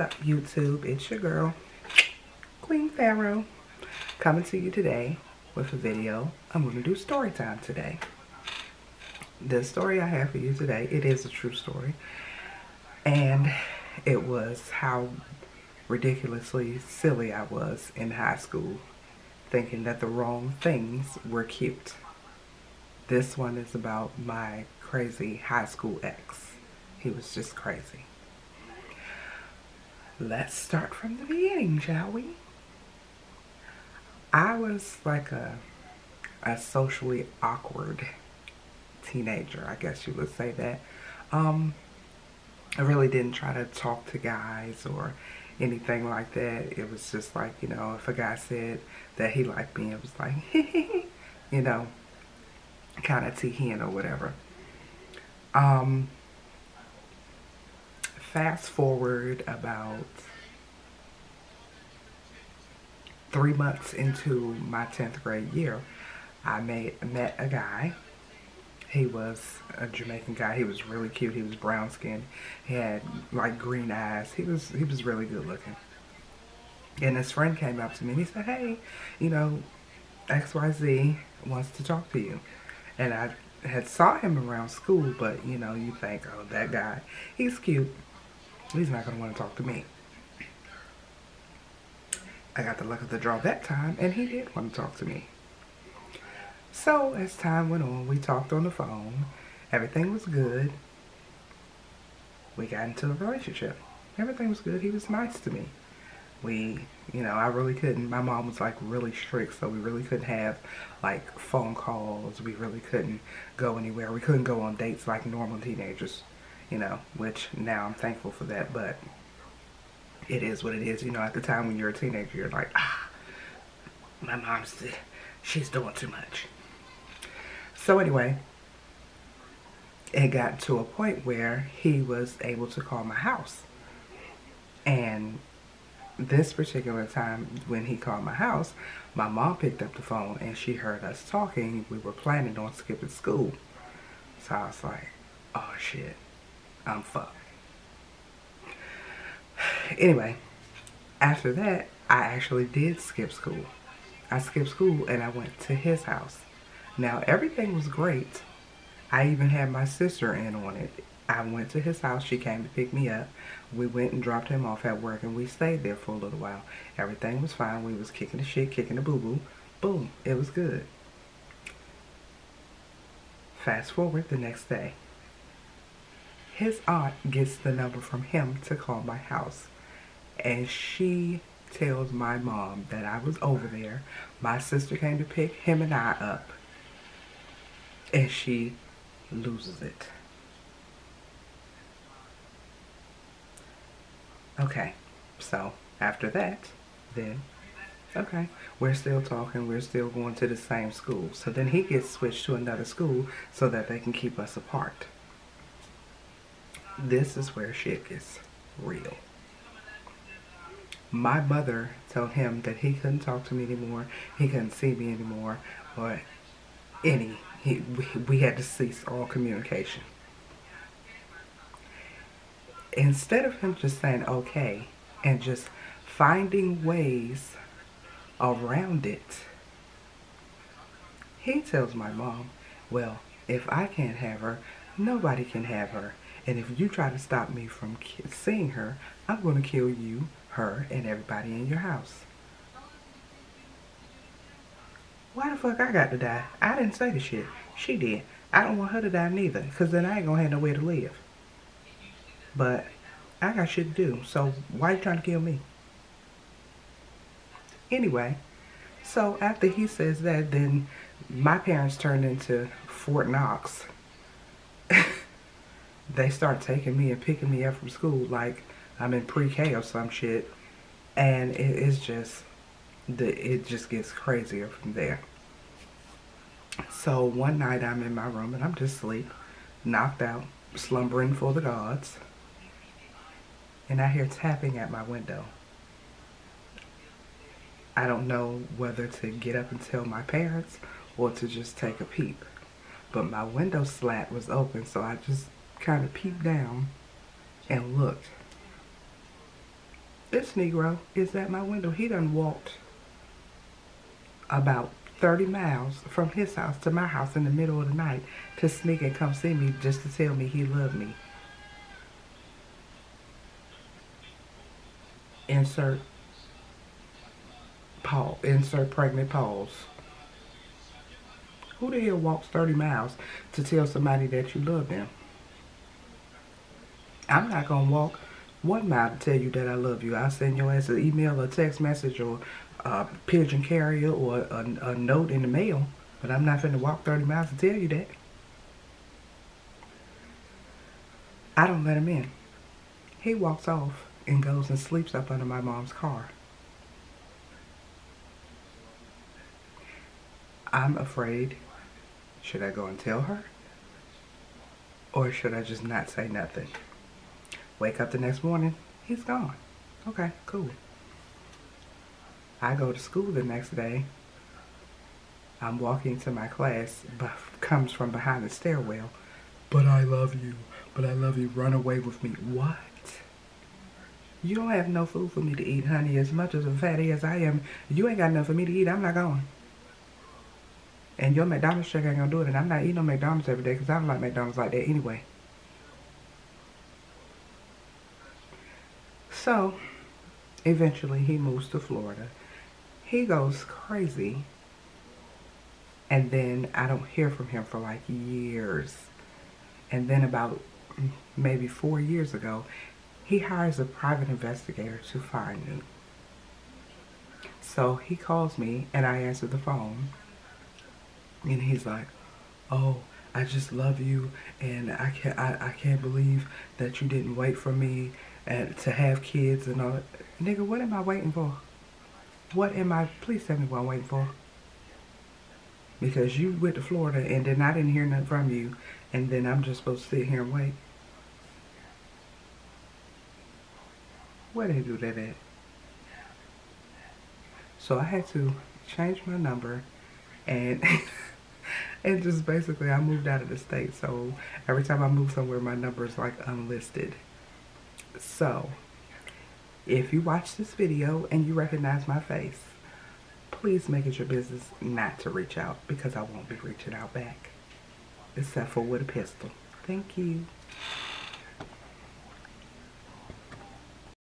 up, YouTube? It's your girl, Queen Pharaoh, coming to you today with a video. I'm going to do story time today. The story I have for you today, it is a true story. And it was how ridiculously silly I was in high school, thinking that the wrong things were cute. This one is about my crazy high school ex. He was just crazy. Let's start from the beginning, shall we? I was like a socially awkward teenager, I guess you would say that. I really didn't try to talk to guys or anything like that. It was just like, you know, if a guy said that he liked me, it was like, you know, kind of tee-hen or whatever. Fast forward about 3 months into my 10th grade year, I met a guy. He was a Jamaican guy. He was really cute. He was brown skinned. He had like green eyes. He was really good looking. And his friend came up to me and he said, "Hey, you know, XYZ wants to talk to you." And I had saw him around school, but you know, you think, oh, that guy, he's cute. He's not going to want to talk to me. I got the luck of the draw that time, and he did want to talk to me. So as time went on, we talked on the phone. Everything was good. We got into a relationship. Everything was good. He was nice to me. You know, I really couldn't. My mom was like really strict, so we really couldn't have like phone calls. We really couldn't go anywhere. We couldn't go on dates like normal teenagers, you know, which now I'm thankful for that, but it is what it is. You know, at the time when you're a teenager, you're like, my mom's, she's doing too much. So anyway, it got to a point where he was able to call my house. And this particular time when he called my house, my mom picked up the phone and she heard us talking. We were planning on skipping school. So I was like, oh shit, I'm fucked. Anyway, after that, I actually did skip school. I skipped school and I went to his house. Now, everything was great. I even had my sister in on it. I went to his house. She came to pick me up. We went and dropped him off at work and we stayed there for a little while. Everything was fine. We was kicking the shit, kicking the boo-boo. Boom. It was good. Fast forward the next day. His aunt gets the number from him to call my house. And she tells my mom that I was over there. My sister came to pick him and I up. And she loses it. Okay, so after that, then, okay, we're still talking. We're still going to the same school. So then he gets switched to another school so that they can keep us apart. This is where shit gets real. My mother told him that he couldn't talk to me anymore, he couldn't see me anymore, or we had to cease all communication. Instead of him just saying okay and just finding ways around it, he tells my mom, well, if I can't have her, nobody can have her. And if you try to stop me from seeing her, I'm going to kill you, her, and everybody in your house. Why the fuck I got to die? I didn't say the shit. She did. I don't want her to die neither, because then I ain't going to have nowhere to live. But I got shit to do, so why you trying to kill me? Anyway, so after he says that, then my parents turned into Fort Knox. They start taking me and picking me up from school like I'm in pre-K or some shit. And it just gets crazier from there. So one night I'm in my room and I'm just asleep, knocked out, slumbering for the gods. And I hear tapping at my window. I don't know whether to get up and tell my parents or to just take a peep. But my window slat was open, so I just kind of peeped down and looked. This Negro is at my window. He done walked about 30 miles from his house to my house in the middle of the night to sneak and come see me just to tell me he loved me. Insert pause. Insert pregnant pause. Who the hell walks 30 miles to tell somebody that you love them? I'm not going to walk 1 mile to tell you that I love you. I'll send your ass an email, a text message, or a pigeon carrier, or a note in the mail. But I'm not finna walk 30 miles to tell you that. I don't let him in. He walks off and goes and sleeps up under my mom's car. I'm afraid. Should I go and tell her? Or should I just not say nothing? Wake up the next morning, he's gone. Okay, cool. I go to school the next day. I'm walking to my class, but comes from behind the stairwell. But I love you. But I love you. Run away with me. What? You don't have no food for me to eat, honey. As much as a fatty as I am, you ain't got enough for me to eat. I'm not going. And your McDonald's check ain't gonna do it. And I'm not eating no McDonald's every day because I don't like McDonald's like that anyway. So, eventually he moves to Florida. He goes crazy. And then I don't hear from him for like years. And then about maybe 4 years ago, he hires a private investigator to find me. So he calls me and I answer the phone. And he's like, oh, I just love you, and I can't believe that you didn't wait for me and to have kids and all that. Nigga, what am I waiting for? What am I, please tell me what I'm waiting for. Because you went to Florida and then I didn't hear nothing from you, and then I'm just supposed to sit here and wait. Where did they do that at? So I had to change my number and and just basically I moved out of the state. So every time I move somewhere, my number is like unlisted. So if you watch this video and you recognize my face, please make it your business not to reach out, because I won't be reaching out back. Except for with a pistol. Thank you.